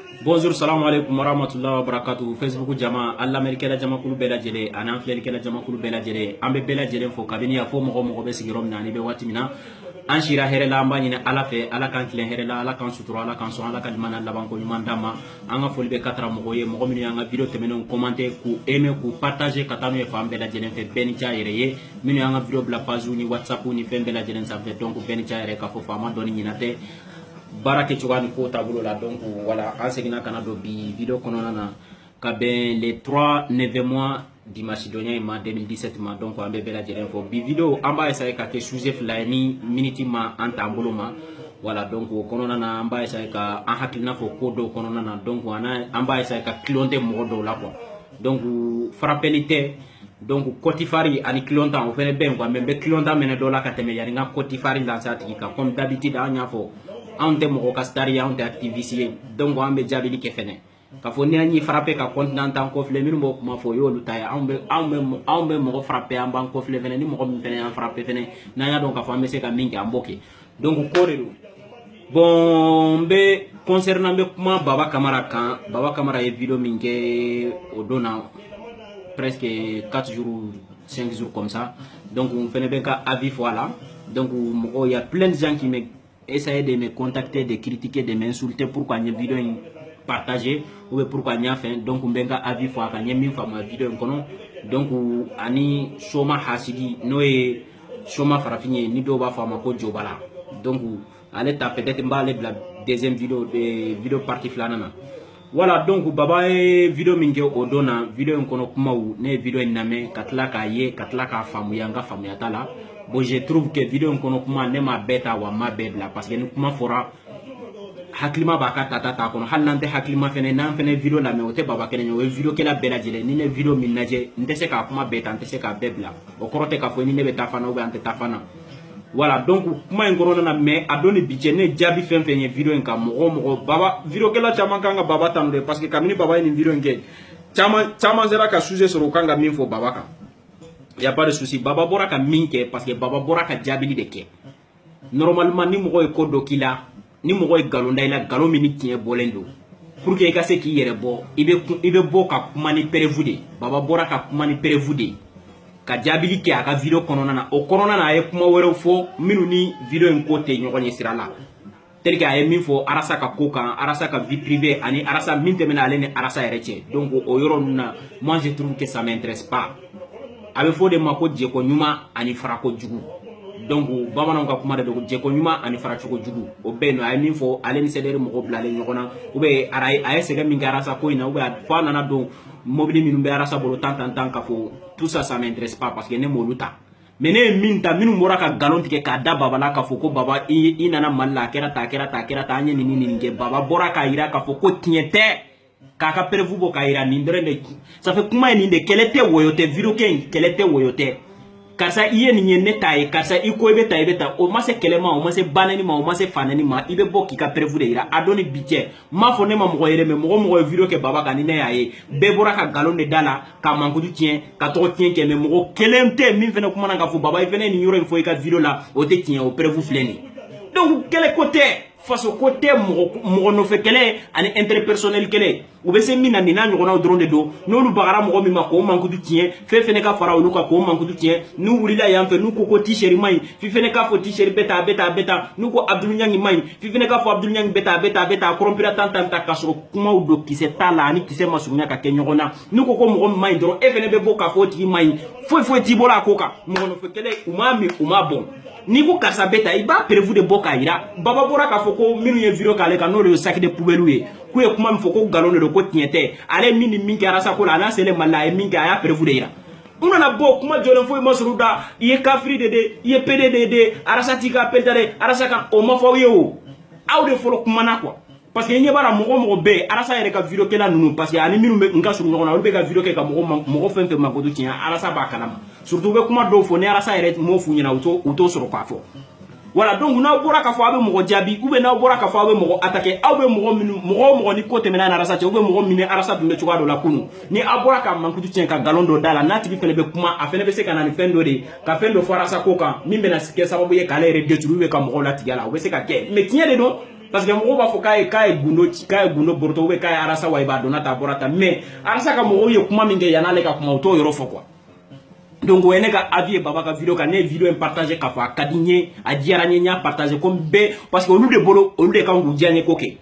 Bonjour, salam alaikum warahmatullahi wabarakatuh. Facebook jama, Allah Amerika la jama kulu bela jele, ana Afrika la jama kulu bela jele, ambe bela jele fo kabini ya fo mogo be sigirom na ni be wati mina. An shira here la amba nyine ala fe, ala kan kilen here la, ala kan sutura, ala kan so, ala kan mana laban ko nyuma ndama. Anga foli be katra mogo ye, mogo minu anga video temeno commenter ku aimer ku partager katanu e fa bela jele fe beni cha yere ye. Minu anga video bla page ni WhatsApp ni fe bela jele sa fe donc beni cha yere ka fo fama doni nyinate. Barake chugani ko tabulo la donc voilà enseignant Canada bi vidéo konona ka ben les 3 9 mois du Macédonien ma 2017 ma donc ambe bela jere fo bi vidéo amba esa ka ke sujet flani minute ma antambulo ma voilà donc konona na amba esa ka en hakilina fo kodo konona na donc ana amba esa ka clonter modo la quoi donc frappelité donc Cotifari ani clontan o fene ben quoi même be clontan mena do la ka teme yari nga Cotifari la sa tika comme d'habitude anya fo on te moko kastari on te activiste donc on be jabili ke fene ka fo ni ani frapper ka continent en conflit mi mo kuma fo yo lutaya on be moko frapper en ban conflit fene ni moko mi fene en frapper fene na ya donc ka fo me se ka mingi amboke donc korelu bon be concernant be kuma Baba Camara e vidéo mingi odona presque 4 jours 5 jours comme ça donc on fait bien qu'à avis voilà donc il y a plein de gens qui me essayent de me contacter, de critiquer, de m'insulter pourquoi une vidéo partagée ou pourquoi n'y a fait donc on benga avis fois quand y a mis ma vidéo kono donc ani soma hasidi noé soma farafini ni do ba fa mako jobala donc allez taper peut-être mbalé la deuxième vidéo de vidéo partie flanana voilà donc baba e vidéo mingi odona vidéo kono kuma ou ne vidéo iname katla ka ye katla ka famu yanga famu yatala. Bon, je trouve que vidéo kono kuma ne ma beta wa ma bedla parce que ni kuma fora haklima baka tata kono halante haklima fene nan fene vidéo la me ote baba kene o vidéo kela bela jele ni ne vidéo minaje ndese ka kuma beta ndese ka bebla o korote ka fo ni ne beta fana o ante tafana voilà donc kuma ngoro na me adoni biche ne jabi fen vidéo en ka mogo baba vidéo kela chama kanga baba tamde parce que kamini baba ni vidéo nge chama zera ka sujet sur kanga minfo baba ka y a pas de souci baba bora ka minke parce que baba bora ka jabili de ke normalement ni mogo e kodo kila ni mogo e galonda ila galo mini tie bolendo pour que ka se ki yere bo ibe bo ka kumani perevude baba bora ka kumani perevude ka jabili ke aka video konona na o konona na ay kuma wero fo minu ni video en côté nyogoni sirala tel que ay min fo arasa ka kokan arasa ka vie privée ani arasa min temena alene arasa ereche donc o yoro na moi je trouve que ça m'intéresse pas abe fo de mako jeko nyuma ani farako jugu donc bamanan ka kuma de jeko nyuma ani farako jugu o be no ay min fo ale ni sedere mo blale nyokona o be aray ay sega min garasa ko ina o be fa nana do mobile min be arasa bolo tant ka fo tout ça ça m'intéresse pas parce que ne moluta mais ne minta minu mora ka galon tike ka da baba la ka fo ko baba i nana malla kera ta anye ni nge baba bora ka ira ka fo ko tiete kaka prevu bo kaira nindre ne ça fait kuma ni de kelete woyote vidéo ken kelete woyote karsa iye ni ne taye karsa iko ebe taye beta o ma se kelema o ma se banani ma o ma se fanani ma ibe bo kika prevu de ira adoni biche ma fo ne ma mo yere me mo vidéo ke baba kanine yaye be bora ka galon de dala ka mankudu tien ka to tien ke me mo kelente min fene kuma nga fo baba ifene ni yoro fo ka vidéo la o te tien o prevu fleni donc quel côté face au côté mo no fe kele ani interpersonnel kele o be se mina ni na nyona o drone do no lu bagara mo mi mako manku du tien fe fene ka fara o lu ka ko manku du tien nu wulila yam fe nu ko t-shirt mai fi fene ka fo t-shirt beta nu ko Abdul Nyangi mai fi fene ka fo Abdul Nyangi beta krompira tanta ka so kuma o do kise tala ani kise masunya ka ke nyona nu ko mo mai dro e fene be bo ka fo ti mai fo ti bola ko ka mo no fe kele uma bon ni ko karsa beta iba prevu de boka ira baba bora ka foko minu ye vidéo kale ka no le sac de poubelle ye ku e kuma mfoko galon de ko tiete ale mini mingi arasa ko la na sele mala e mingi aya prevu de ira una na bo kuma jolen fo masruda ye kafri de ye pdd arasa tika peltare arasa ka o ma fo ye o awde folo kuma na quoi parce que nye bara mogo be arasa yere ka vidéo kela nunu parce que ani minu nka suru ngona o be ka vidéo ke ka mogo fenfe magodu tinya arasa ba kanama surtout be kuma do fo ne arasa yere mo fu nyina uto soro kwa fo voilà donc na bora ka fo abe mogo jabi ou be na bora ka fo abe mogo attaquer abe mogo ni kote mena na arasa te ou be mogo mine arasa dumbe chwa do la kunu ni abora ka mankudu tinya ka galon do dala na tigi fene be kuma afene be se kana ni fendo de ka fendo fo arasa ko kan mimbe na sike sababu ye kala yere deturu be ka mogo la tigala o be se ka ke mais tinya de do parce que mɔgɔw b'a fɔ k'a ye gundo borotɔ ou bien k'a ye arasa wa i b'a dɔn ta bɔra ta mais arasa ka mɔgɔw ye kuma min kɛ yan'ale ka kuma o t'o yɔrɔ fɔ quoi. Donc o ye ne ka avis ye Baba ka vidéo kan ne ye vidéo in partager k'a fɔ a ka di n ye a diyara n ye n y'a partager comme bɛɛ parce que olu de bolo olu de kan k'u diya n ye ko kɛ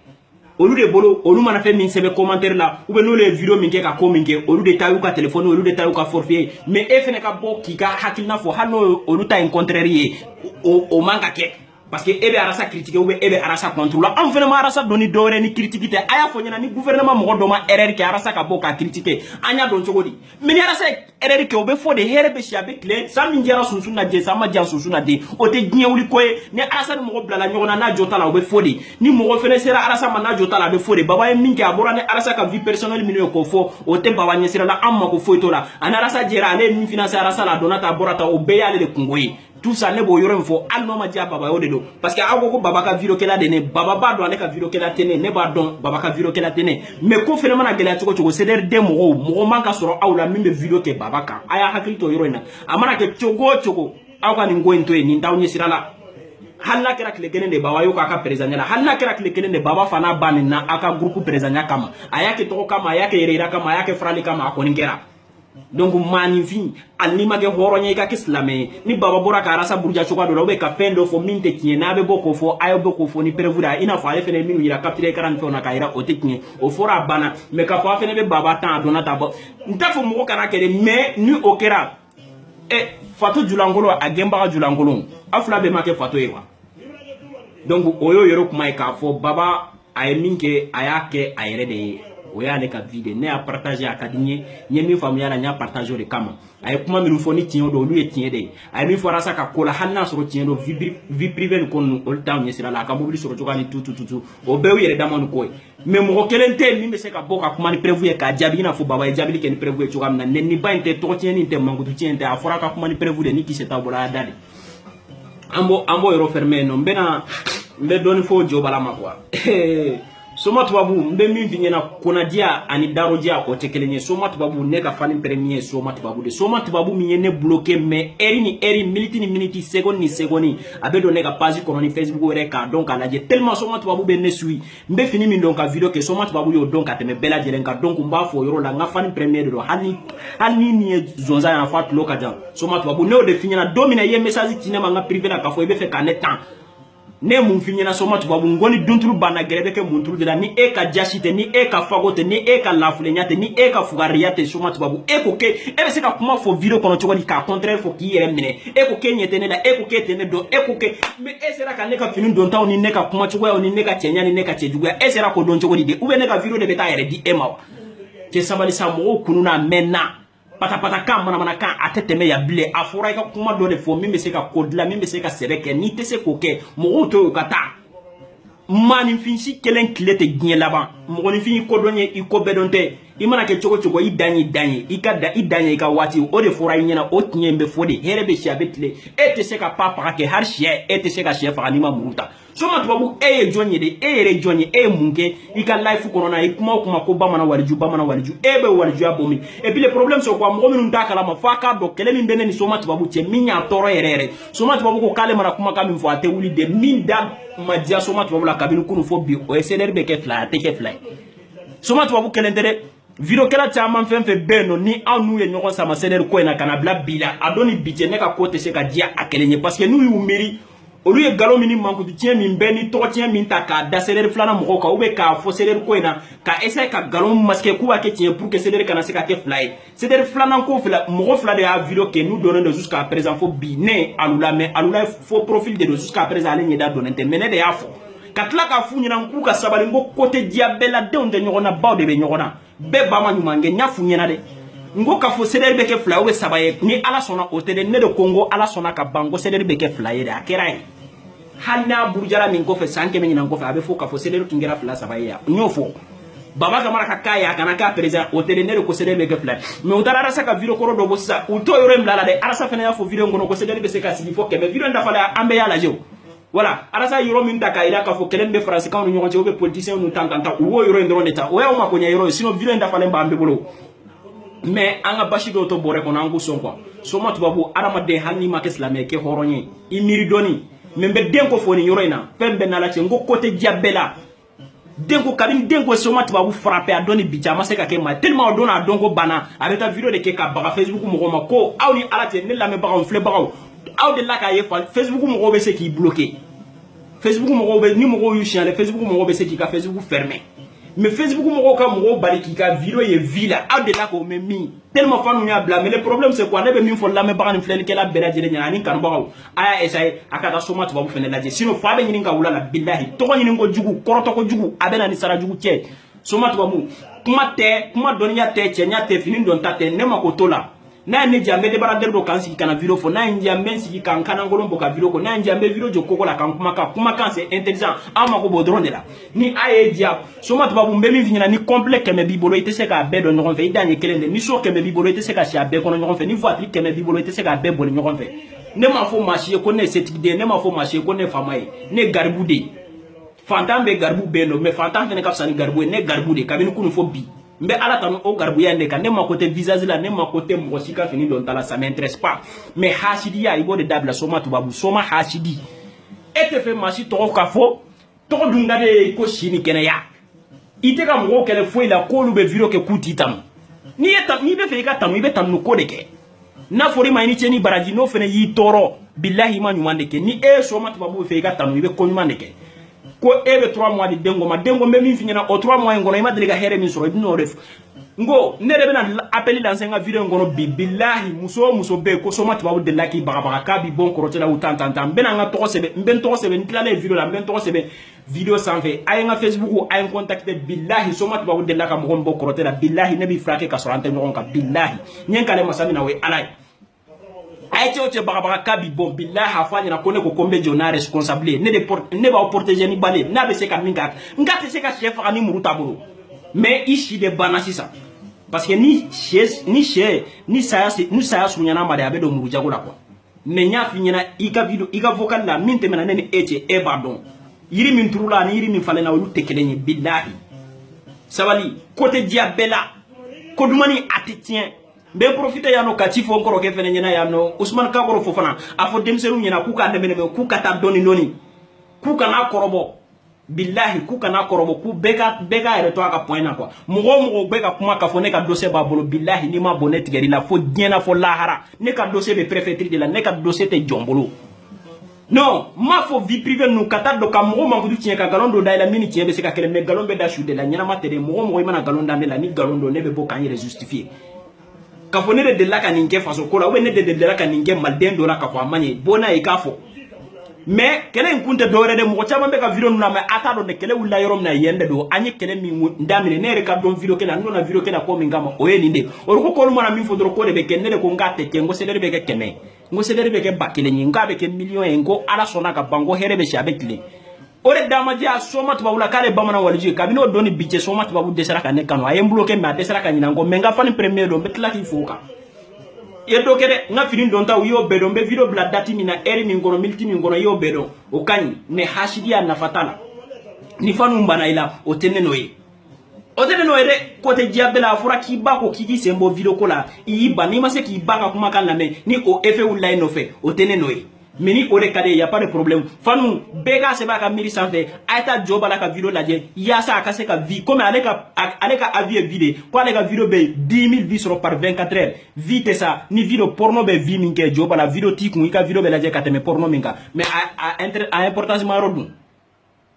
olu de bolo olu mana fɛn min sɛbɛn commentaire la ou bien n'olu ye vidéo min kɛ ka ko min kɛ olu de ta y'u ka téléphone olu de ta y'u ka forfait mais e fɛnɛ ka bɔ k'i ka hakilina fɔ hali n'o olu ta in contraire ye o man ka kɛ. Parce que ebe arasa critiquer ou bien ebe arasa contrôler an fɛnɛ ma arasa doni dɔwɛrɛ ni critique tɛ a y'a fɔ ɲɛna ni gouvernement mɔgɔ dɔ ma erreur kɛ arasa ka bɔ ka critiquer an y'a dɔn cogo di mais ni arasa erreur kɛ o bɛ fɔ de hɛrɛ bɛ si a bɛ tile san min jɛra sunsun na jɛ san ma jɛ sunsun na den o tɛ diɲɛ wuli ko ye ni arasa ni mɔgɔ bilala ɲɔgɔn na n'a jɔ t'a la o bɛ fɔ de ni mɔgɔ fɛnɛ sera arasa ma n'a jɔ t'a la a bɛ fɔ de Baba ye min kɛ a bɔra ni arasa ka vie personnelle minnu ye k'o fɔ o tɛ Baba ɲɛsira la an mako foyi t'o la ani arasa jɛra ale ye min financer arasa la a donna ta a bɔra ta o bɛɛ y'ale de kungo ye. Tout ça ne b'o yɔrɔ in fɔ hali n'o ma diya Baba o de don parce que aw ko ko Baba ka vidéo kɛla de ne Baba b'a dɔn ale ka vidéo kɛla tɛ ne b'a dɔn Baba ka vidéo kɛla tɛ ne mais ko fɛnɛ mana gɛlɛya cogo cogo CDRD mɔgɔw man ka sɔrɔ aw la min bɛ vidéo kɛ Baba kan a y'a hakili to yɔrɔ in na a mana kɛ cogo o cogo aw ka nin ko in to yen nin t'aw ɲɛsira la hali n'a kɛra tile kelen de Baba y'o k'a ka président ɲɛna hali n'a kɛra tile kelen de Baba fana ba nin na a ka groupe président kama a y'a kɛ tɔgɔ kama a y'a kɛ yɛrɛyira kama a y'a kɛ farali kama a kɔni kɛra. Donc maninfin hali n'i ma kɛ hɔrɔn ye i ka kɛ silamɛ ye ni Baba bɔra ka arasa buruja cogoya dɔ la ou bien ka fɛn dɔ fɔ min tɛ tiɲɛ n'a bɛ bɔ k'o fɔ a ye bɔ k'o fɔ ni preuve da i n'a fɔ ale fɛnɛ ye minnu yira capture écran ni fɛnw na k'a yira o tɛ tiɲɛ o fɔra a banna mais k'a fɔ a fɛnɛ bɛ Baba tan a donna ta bɔ n t'a fɔ mɔgɔ kana kɛ dɛ mais ni o kɛra Fatou Djulankolo a gɛnbaga Djulankolo aw fila bɛɛ ma kɛ Fatou ye quoi. Donc o y'o yɔrɔ kuma ye k'a fɔ Baba a ye min kɛ a y'a kɛ a yɛrɛ de ye. O y'ale ka vie de ne y'a partager a ka di n ye n ye min faamuya la n y'a partager o de kama a ye kuma minnu fɔ ni tiɲɛ don olu ye tiɲɛ de ye a ye min fɔ arasa ka ko la hali n'a sɔrɔ tiɲɛ don vie privée ni ko ninnu olu t'anw ɲɛsira la a ka mobili sɔrɔ cogoya ni tutu o bɛɛ y'u yɛrɛ dama ni ko ye mais mɔgɔ kelen tɛ yen min bɛ se ka bɔ ka kuma ni preuve ye k'a jaabi i n'a fɔ Baba ye jaabili kɛ ni preuve ye cogoya min na nɛniba in tɛ tɔgɔ tiɲɛni tɛ mankutu tiɲɛ tɛ a fɔra ka kuma ni preuve de ni kisɛ t'a bolo a y'a da de an b'o yɔrɔ fermer yen nɔ n bɛ dɔɔni fɔ o jɔ bala ma quoi. Soma tubabu n bɛ min f'i ɲɛna konadiya ani darodiya o tɛ kelen ye Soma tubabu ne ka fani premier ye Soma tubabu de Soma tubabu min ye ne bloqué mais heure ni heure minute ni minute seconde ni seconde a bɛ don ne ka page kɔnɔ ni Facebook yɛrɛ k'a dɔn k'a lajɛ tellement Soma tubabu bɛ ne suit n bɛ fini min dɔn ka vidéo kɛ Soma tubabu y'o dɔn ka tɛmɛ bɛɛ lajɛlen kan donc n b'a fɔ o yɔrɔ la n ka fani premier de don hali ni nin ye zonzan ye a fɔ a tulo ka jan Soma tubabu ne y'o de f'i ɲɛna don min na i ye message ci ne ma n ka privé la k'a fɔ i bɛ fɛ ka ne tan ne mun f'i ɲɛna Soma tubabu n ko ni dunturu banna gɛrɛ bɛ kɛ munturu de la ni e ka jasi tɛ ni e ka fago tɛ ni e ka lafulenya tɛ ni e ka fugariya tɛ Soma tubabu e ko kɛ e bɛ se ka kuma fɔ vidéo kɔnɔ cogo di k'a contraire fɔ k'i yɛrɛ minɛ e ko k'e ɲɛ tɛ ne la e ko k'e tɛ ne dɔn e ko kɛ mais e sera ka ne ka fini dontaw ni ne ka kuma cogoyaw ni ne ka cɛɲa ni ne ka cɛjuguya e sera k'o dɔn cogo di de ou bien ne ka vidéo de bɛ taa yɛrɛ di e ma wa cɛ sabali sa mɔgɔw kunu na mɛnna patapata kan manamana kan a tɛ tɛmɛ ya bilen a fɔra i ka kuma dɔ de fɔ min bɛ se ka ko dilan min bɛ se ka sɛbɛ kɛ n'i tɛ se k'o kɛ mɔgɔw to yen u ka taa maninfin si kelen tile tɛ diɲɛ laban mɔgɔninfin i kodɔn ye i ko bɛɛ dɔn tɛ i mana kɛ cogo cogo i dan ye dan ye i dan ye i ka waati o de fɔra i ɲɛna o tiɲɛ in bɛ fɔ de hɛrɛ bɛ si a bɛ tile e tɛ se ka pa faga kɛ hali sɛ e tɛ se ka sɛ faga n'i ma muru ta Soma tubabu e ye jɔn ye de e yɛrɛ ye jɔn ye e ye mun kɛ i ka life kɔnɔna i kuma o kuma ko bamanan waliju e bɛ walijuya bɔ min et puis le problème c'est quoi mɔgɔ minnu t'a kalama f'a k'a dɔn kɛlɛ min bɛ ne ni Soma tubabu cɛ min y'a tɔɔrɔ yɛrɛ Soma tubabu ko k'ale mana kumakan min fɔ a tɛ wuli de min da ma diya Soma tubabu la kabini kunu fɔ bi o ye CDR bɛ kɛ fila ye a tɛ kɛ fila ye Soma tubabu kelen tɛ dɛ vidéo kɛla caman fɛn fɛn bɛ yen nɔ ni aw n'u ye ɲɔgɔn sama CDR ko in na ka na bila bi la a dɔn ni bi cɛ ne ka ko tɛ se ka diya a kelen ye parce que n'u y'u miiri olu ye galon min ni mankutu tiɲɛ min bɛɛ ni tɔgɔ tiɲɛ min ta k'a da CDR filanan mɔgɔw kan ou bien k'a fɔ CDR ko in na ka essayer ka galon masquer k'u b'a kɛ tiɲɛ pour que CDR kana se ka kɛ fila ye CDR filanan ko fila mɔgɔ fila de y'a vidéo kɛ n'u donnen don jusqu'à présent fo bi ne Alula mais Alula fo profil de don jusqu'à présent ale ɲɛda donnen tɛ mais ne de y'a fɔ ka tila k'a f'u ɲɛna k'u ka sabali n ko ko tɛ diya bɛɛ la denw tɛ ɲɔgɔn na baw de bɛ ɲɔgɔn na bɛɛ ba ma ɲuman kɛ n y'a f'u ɲɛna dɛ n ko k'a fɔ CDR bɛ kɛ fila ou bien saba ye ni Ala sɔnna o tɛ dɛ ne de ko n ko Ala sɔnna ka ban n ko CDR bɛ kɛ fila ye dɛ a kɛra ye hali n'a burujara nin kɔfɛ san kɛmɛ ɲinan kɔfɛ a bɛ fɔ k'a fɔ CDR tun kɛra fila saba ye n y'o fɔ Baba Kamara ka k'a ye a kana k'a président o tɛ dɛ ne de ko CDR bɛ kɛ fila ye mais u taara Arasa ka vidéo kɔrɔ dɔ bɔ sisan u t'o yɔrɔ in bila la dɛ Arasa fana y'a fɔ vidéo in kɔnɔ ko CDR bɛ se ka sigi fɔ kɛmɛ vidéo in dafalen an bɛɛ y'a lajɛ o voilà Arasa yɔrɔ min ta k'a yira k'a fɔ kɛlɛ min bɛ faransikanw ni ɲɔgɔn cɛ ou bien politiciens ninnu tan u b'o yɔrɔ in dɔrɔn de ta o y'aw ma ko ɲɛ yɔrɔ ye sinon vidéo in dafalen b'an bɛɛ bolo mais an ka basi dɔw to bɔrɛ kɔnɔ an k'u sɔn quoi Soma tubabu adamaden hali n'i ma kɛ silamɛ kɛ hɔrɔn ye i miiri dɔɔni mais be denko foni yoro ina fembe na la ngo côté diabela denko kabin denko soma tuba bu frapper a doni bijama se ka ke ma tellement dona donko bana avec ta vidéo de ke ka baga Facebook mo ma ko awni alate ne la me baga on fle baga aw de la ka ye Facebook mo be se ki bloquer Facebook mo be ni mo yu chiale Facebook mo be se ki ka Facebook fermé mais Facebook mo ka mo bali ki ka vidéo ye vila aw de la ko me mi tellement fanu nya blâmer le problème c'est quoi ne be min fo la me baga ni flel ke la bela jele nya ni kan baga aya essayer akata soma tuba bu fene la je sinon fa be nyini ka wula la billahi to ko nyini ko jugu koroto ko jugu abena ni sara jugu che soma tuba bu kuma doniya te che nya te fini don tate ne ma ko tola na ne jambe de barader do kan sigi kana video fo na njambe sigi kan kana ngolombo ka video ko na njambe video jo koko la kan kuma kan c'est intelligent ama ko bodron de la ni aye dia soma to babu mbemi finyana ni complet keme bibolo ite se ka be do nyon fe idanye kelende ni so keme bibolo ite se ka sha be kono nyon fe ni voitri keme bibolo ite se ka be bon nyon fe ne ma fo marché ko ne setik de ne ma fo marché ko ne famaye ne garbude fantam be garbu be no mais fantam fene ka sani garbu ne garbude kabini kunu fo bi mbe ala tanu o garbu ya ndeka ne ma côté visage la ne ma côté mosika fini don tala ça m'intéresse pas mais hashidi ya ibo de dabla soma to babu soma hashidi ete fe machi to ka fo to dunga de ko shini kene ya ite ka mo kele fo ila ko lu be viro ke kuti tam ni eta ni be fe ka tam be tam no ko de ke na fori ma ni cheni baraji no fene yi toro billahi ma nyumande ke ni e soma to babu fe ka tam be ko nyumande ke ko ebe 3 mois di dengo ma dengo me min finyana o 3 mois ngono ima deliga here min soro dino ref ngo ne rebe na appeli dans un video ngono billahi muso be ko soma tibabu de laki baga ka bi bon korote la utantantam bena nga to sebe mben to sebe ntila le video la mben to sebe video sans fait ay nga Facebook ay contacté billahi soma tibabu de laka mo bon korote la billahi ne bi frake ka sorante ngon ka billahi nyen kale masami na we alay aïté ote baga kabi bon billahi afanya na kone ko kombe jona responsable ne ba protéger ni balé na be se ka minga ngate se ka chef ani muruta bolo mais ici de banasi ça parce que ni saya sunyana made abe do muruja gola quoi mais nya finyana ika video ika vocal la minte mena ne ete e pardon yiri min turula ni yiri min falena wulu tekelenye billahi sabali côté diabela ko dumani atitien be profiter yano katifo encore ke fene nyana yano Ousmane Kaboro fofana afo demselu nyana ku ka ndemene ku kata doni noni ku kana korobo billahi ku kana korobo ku beka ere to aka point na quoi mugo beka kuma ka fone ka dossier ba bolo billahi ni ma bonnet geri la fo diena fo lahara ne ka dossier be préfecture de la ne ka dossier te jombolo non ma fo vie privée nous kata do ka mugo mangu du tien ka galondo da la mini tien be se ka kele me galon be da shude la nyana matere mugo imana galonda me la ni galondo ne be bo kan justifier ka fo ne de la ka ninge faso ko la we ne de la ka ninge malden do la ka fo amanye bona e ka fo mais kele nkunte do re de mo chama be ka video na ma ata do de kele wula yorom na yende do anye kele mi ndamine ne re ka don video kele ando na video kele ko mi ngama o yeni nde o ko ko mo na mi fo do ko de be kenne de ko ngate ke ngo sedere be ke keme ngo sedere be ke bakele ni ngabe ke million en go ala sona ka bango here be shabe kile ore damaji a soma to babula kale bamana waliji kabino doni biche soma to babu desara ka ne kanu ayem bloqué ma desara ka nyina ngo menga fani premier do betla ki foka e do kede nga fini don ta yo bedo be video bla dati mina eri mi ngono milti mi ngono yo bedo o kanyi ne hashidi ya nafatala ni fanu mbana ila o teneno de kote diabela afura ki bako kiki sembo video kola iba ni mase ki baka kuma kan lame ni o efe ulai no fe o teneno meni ore kade y a pas de problème fanu bega se ba ka miri sanfé aita joba la ka video laje yasa akase ka vie comme aleka avis vide ko aleka video be 10 000 vues sur par 24 heures vite ça ni video porno be vie minke joba la video tiku ika video be laje kateme porno minka mais a importance marodun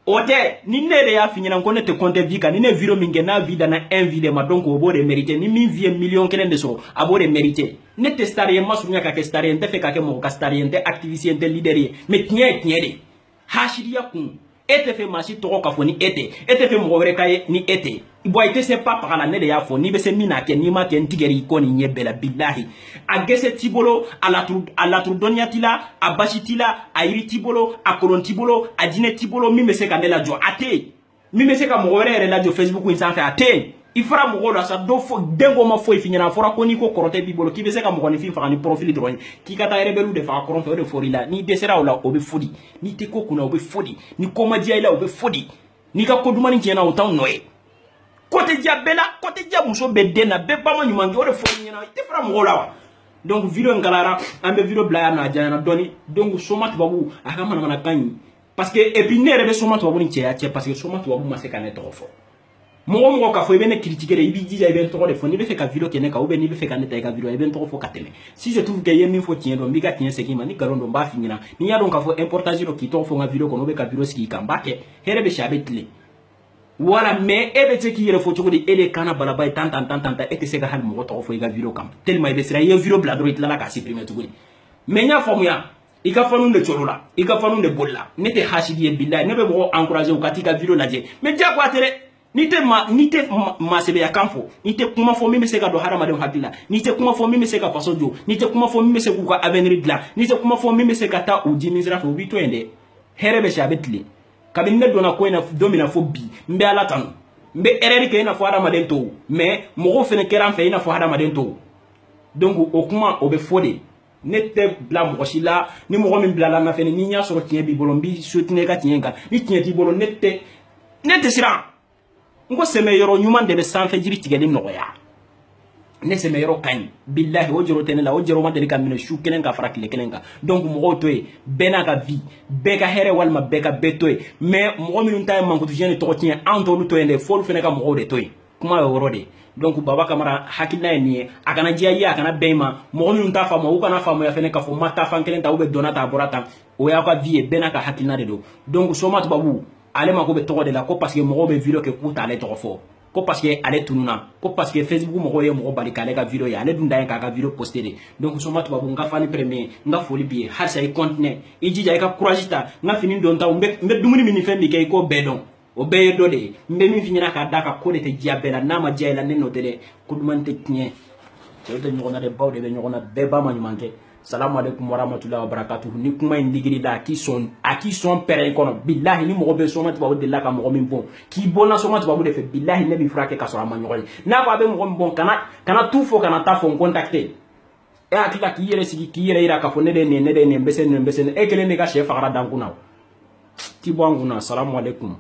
ote ni nere ya finyina ngone te compte vika ni ne video minge na vida na envie ma donc obo de mériter ni min vie million kelen de so abo de mériter ne te starien masunya ka ke starien te fe ka ke mo ka starien te activiste te leader mais tiens de hashidia kun ete fe machi to ka foni ete fe mo wore kay ni ete ibo ite se pas par la ne de ya foni be se mina ke ni ma ke ntigeri ko ni nyebela billahi agese tibolo ala tru doniatila abashitila ayiri tibolo akolon tibolo adine tibolo mi me se ka la jo ate mi me se ka mo wore la jo Facebook in san fa ate ifara mo la sa do fo dengo ma fo ifinyana fora ko ni ko korote bibolo ki be se ka mo ni fi fa ni profil droit ki kata rebelu de fa koron fe de forila ni desera ola obe fodi ni te ko kuna obe fodi ni koma dia ila obe fodi ni ka koduma ni jena o taw noe côté diabela côté dia muso be dena be ba ma nyumangi o de fo ni na te fara mo la donc video ngalara ambe video blaya na jana doni donc soma tubabu aka mana kanyi parce que et puis ne rebe soma tubabu ni cheya parce que soma tubabu ma se kanet rofo mo ka fo ibene critiquer ibi dija ibene to de fo ni be fe ka video kene ka ou be ni be fe ka neta ka video ibene to fo kateme si je trouve que yemi fo tien do mbiga tien se kima ni garondo mba finina ni ya donc ka fo importance ro ki to fo nga video ko no be ka video ski ka mbake here be shabe tile wala mais ebe te ki yere fo chokodi ele kana balaba tant ete se ka hal mo to fo ga video kam tellement ibe sira ye video bladro itla la ka supprimer tout mais nya fo muya ika fanu de chorola ika fanu de bolla nete hashidi e billahi ne be mo encourager o katika video laje mais dia ko atere nite ma sebe ya kanfo nite kuma fo mimi se ka do harama de hadila nite kuma fo mimi se ka faso jo nite kuma fo mimi se ku ka avenir dla nite kuma fo mimi se ka ta o jimisra fo bito ende herebe shabetli kabine dona ko ina domina fo bi mbe ala tanu mbe ereri ke ina fo harama de to mais mo fene keran fe ina fo harama de to donc o kuma o be fode nete bla mo shila ni mo min bla la na fene ni nya so tien bi bolombi sotine ka tien ka ni tien ti bolo nete sira ngo seme yoro nyuman de be sanfe jiri tigeli noya ne seme yoro kan billahi o joro tenela o joro ma de kamine shu kenen ka farakile kenen ka donc mo toy bena ka vi be ka here walma be ka betoy mais mo minun tay man ko to jeni to tien anto lu toy le fol fene ka mo de toy kuma woro de donc baba kamara hakina ni akana jiya akana bema mo minun ta famo o kana famo ya fene ka fo mata fan kelen ta o be donata borata o ya ka vie bena ka hakina de do donc so mat babu ale ma ko be togo de la ko parce que mo be video ke kuta ale togo fo ko parce que ale tununa ko parce que Facebook mo ye mo bali kale ka video ya ale dunda ka video poster de donc so matu babu nga fani premier nga foli bi har say continue e jija ka courage ta nga fini don ta mbe dumuni mini fembi ke ko bedon o be do de mbe mi finira ka daka ko de te jiabela na ma jiela ne no de ko dumante tnie c'est de nyona de bawde be nyona be ba ma nymanke. Salam alaikum wa rahmatullahi wa barakatuh. Ni kuma indigiri da qui sont père kono billahi ni mo be soma tubabu de la ka mo min bon ki bona soma tubabu de fe billahi ne bi frake ka so ma nyori na ko abe mo bon kana tout fo kana ta fo contacter e akila ki yere sigi ki yere ira ka fo ne de ne mbesen e kele ne ka chef fara dankuna ti bo nguna. Salam alaikum.